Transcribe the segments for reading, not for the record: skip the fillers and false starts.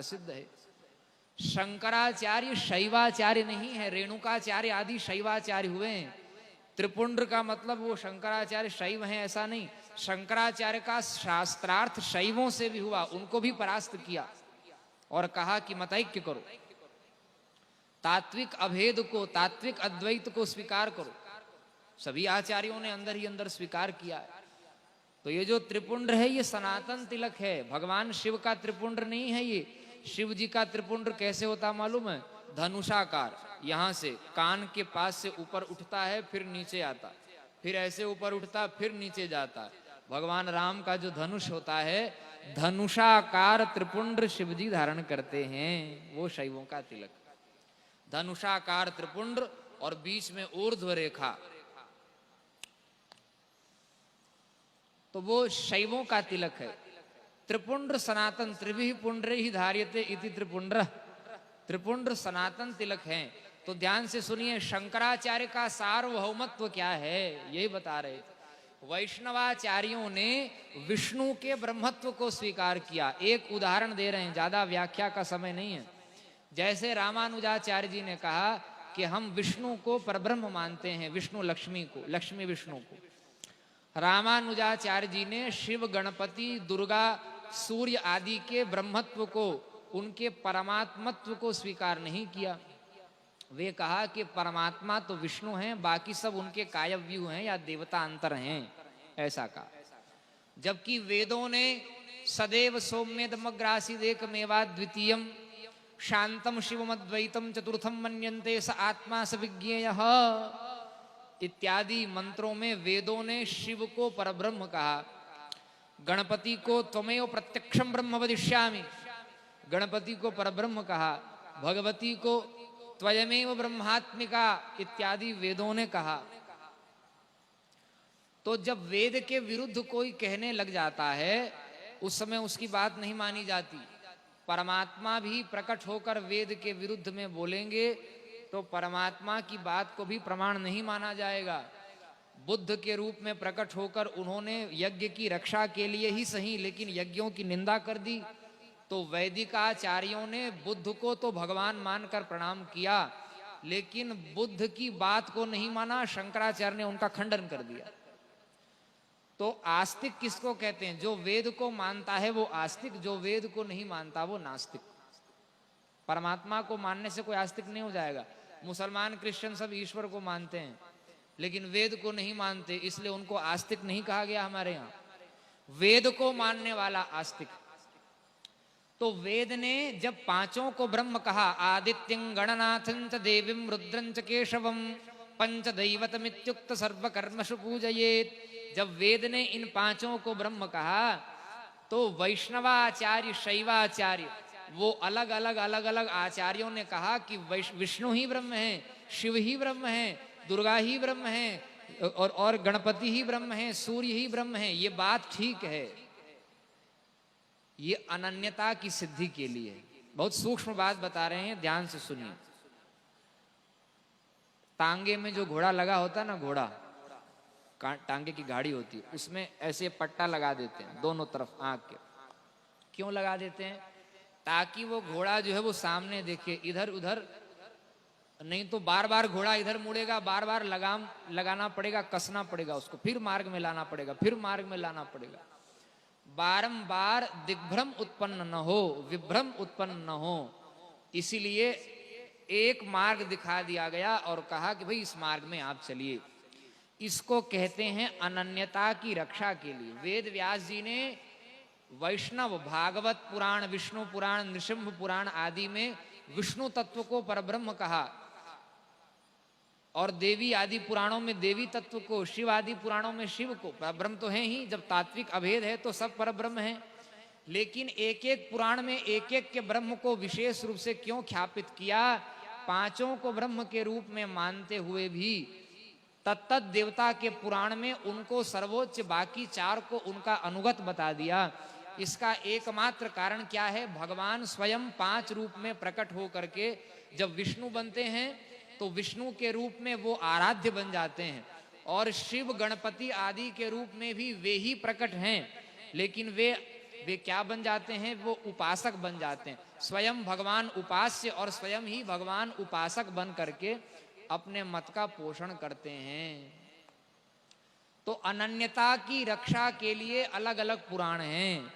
प्रसिद्ध है। शंकराचार्य शैवाचार्य नहीं है, रेणुकाचार्य आदि शैवाचार्य हुए हैं। त्रिपुंड्र का मतलब वो शंकराचार्य शैव हैं ऐसा नहीं, शंकराचार्य का शास्त्रार्थ शैवों से भी हुआ, उनको भी परास्त किया और कहा कि मतैक्य करो, तात्विक अभेद को, तात्विक अद्वैत को स्वीकार करो। सभी आचार्यों ने अंदर ही अंदर स्वीकार किया है। तो ये जो त्रिपुंड्र है ये सनातन तिलक है, भगवान शिव का त्रिपुंड्र नहीं है। ये शिव जी का त्रिपुंड्र कैसे होता मालूम है? धनुषाकार, यहां से कान के पास से ऊपर उठता है, फिर नीचे आता, फिर ऐसे ऊपर उठता, फिर नीचे जाता। भगवान राम का जो धनुष होता है, धनुषाकार त्रिपुंड्र शिव जी धारण करते हैं, वो शैवों का तिलक। धनुषाकार त्रिपुंड्र और बीच में ऊर्ध्व रेखा, तो वो शैवों का तिलक है। त्रिपुंड्र सनातन, त्रिभिः पुंड्रैः धार्यते इति त्रिपुंड्र, त्रिपुंड्र सनातन तिलक हैं। तो ध्यान से सुनिए, शंकराचार्य का सार्वभौमत्व क्या है यही बता रहे। वैष्णवाचार्यों ने विष्णु के ब्रह्मत्व को स्वीकार किया। एक उदाहरण दे रहे हैं, ज्यादा व्याख्या का समय नहीं है। जैसे रामानुजाचार्य जी ने कहा कि हम विष्णु को परब्रह्म मानते हैं, विष्णु लक्ष्मी को, लक्ष्मी विष्णु को। रामानुजाचार्य जी ने शिव, गणपति, दुर्गा, सूर्य आदि के ब्रह्मत्व को, उनके परमात्मत्व को स्वीकार नहीं किया। वे कहा कि परमात्मा तो विष्णु हैं, बाकी सब उनके कायव्यू हैं या देवता अंतर हैं, ऐसा कहा। जबकि वेदों ने सदैव सौम्यदमग्रासीदेकमेवा द्वितीयम शांतम शिवमद्वैतम चतुर्थम मन्यन्ते स आत्मा स विज्ञेयः इत्यादि मंत्रों में वेदों ने शिव को परब्रह्म कहा। गणपति को त्वमेव प्रत्यक्षम ब्रह्म वदिष्यामि, गणपति को परब्रह्म कहा। भगवती को त्वयमेव ब्रह्मात्मिका इत्यादि वेदों ने कहा। तो जब वेद के विरुद्ध कोई कहने लग जाता है, उस समय उसकी बात नहीं मानी जाती। परमात्मा भी प्रकट होकर वेद के विरुद्ध में बोलेंगे तो परमात्मा की बात को भी प्रमाण नहीं माना जाएगा। बुद्ध के रूप में प्रकट होकर उन्होंने यज्ञ की रक्षा के लिए ही सही, लेकिन यज्ञों की निंदा कर दी। तो वैदिक आचार्यों ने बुद्ध को तो भगवान मानकर प्रणाम किया, लेकिन बुद्ध की बात को नहीं माना, शंकराचार्य ने उनका खंडन कर दिया। तो आस्तिक किसको कहते हैं? जो वेद को मानता है वो आस्तिक, जो वेद को नहीं मानता वो नास्तिक। परमात्मा को मानने से कोई आस्तिक नहीं हो जाएगा। मुसलमान, क्रिश्चियन सब ईश्वर को मानते हैं, लेकिन वेद को नहीं मानते, इसलिए उनको आस्तिक नहीं कहा गया हमारे यहाँ। वेद को मानने वाला आस्तिक। तो वेद ने जब पांचों को ब्रह्म कहा, आदित्यं गणनाथं च देवीं रुद्रं च केशवं पंचदैवतमित्युक्त सर्वकर्मसु पूजयेत्, जब वेद ने इन पांचों को ब्रह्म कहा, तो वैष्णवाचार्य, शैवाचार्य, वो अलग अलग आचार्यों ने कहा कि विष्णु ही ब्रह्म है, शिव ही ब्रह्म है, दुर्गा ही ब्रह्म है और गणपति ही ब्रह्म है, सूर्य ही ब्रह्म है। ये बात ठीक है, ये अनन्यता की सिद्धि के लिए। बहुत सूक्ष्म बात बता रहे हैं, ध्यान से सुनिए। टांगे में जो घोड़ा लगा होता है ना, घोड़ा टांगे की गाड़ी होती है, उसमें ऐसे पट्टा लगा देते हैं दोनों तरफ आंख के। क्यों लगा देते हैं? ताकि वो घोड़ा जो है वो सामने देखे, इधर उधर नहीं तो बार बार घोड़ा इधर मुड़ेगा, बार बार लगाम लगाना पड़ेगा, कसना पड़ेगा उसको, फिर मार्ग में लाना पड़ेगा, फिर मार्ग में लाना पड़ेगा। बारंबार दिग्भ्रम उत्पन्न न हो, विभ्रम उत्पन्न न हो, इसीलिए एक मार्ग दिखा दिया गया और कहा कि भाई इस मार्ग में आप चलिए। इसको कहते हैं अनन्यता की रक्षा के लिए। वेद व्यास जी ने वैष्णव, भागवत पुराण, विष्णु पुराण, नृसिंह पुराण आदि में विष्णु तत्व को परब्रह्म कहा, और देवी आदि पुराणों में देवी तत्व को, शिव आदि पुराणों में शिव को। परब्रह्म तो है ही, जब तात्विक अभेद है तो सब परब्रह्म है। लेकिन एक एक पुराण में एक एक के ब्रह्म को विशेष रूप से क्यों ख्यापित किया? पांचों को ब्रह्म के रूप में मानते हुए भी तत्त देवता के पुराण में उनको सर्वोच्च, बाकी चार को उनका अनुगत बता दिया। इसका एकमात्र कारण क्या है? भगवान स्वयं पांच रूप में प्रकट हो करके जब विष्णु बनते हैं तो विष्णु के रूप में वो आराध्य बन जाते हैं, और शिव, गणपति आदि के रूप में भी वे ही प्रकट हैं, लेकिन वे वे क्या बन जाते हैं? वो उपासक बन जाते हैं। स्वयं भगवान उपास्य और स्वयं ही भगवान उपासक बन करके अपने मत का पोषण करते हैं। तो अनन्यता की रक्षा के लिए अलग अलग पुराण हैं,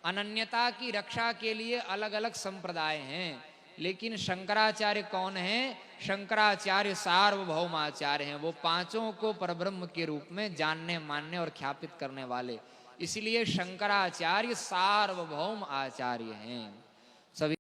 अनन्यता की रक्षा के लिए अलग अलग संप्रदाय हैं, लेकिन शंकराचार्य कौन है? शंकराचार्य सार्वभौमाचार्य हैं। वो पांचों को परब्रह्म के रूप में जानने, मानने और ख्यापित करने वाले, इसलिए शंकराचार्य सार्वभौम आचार्य हैं। सभी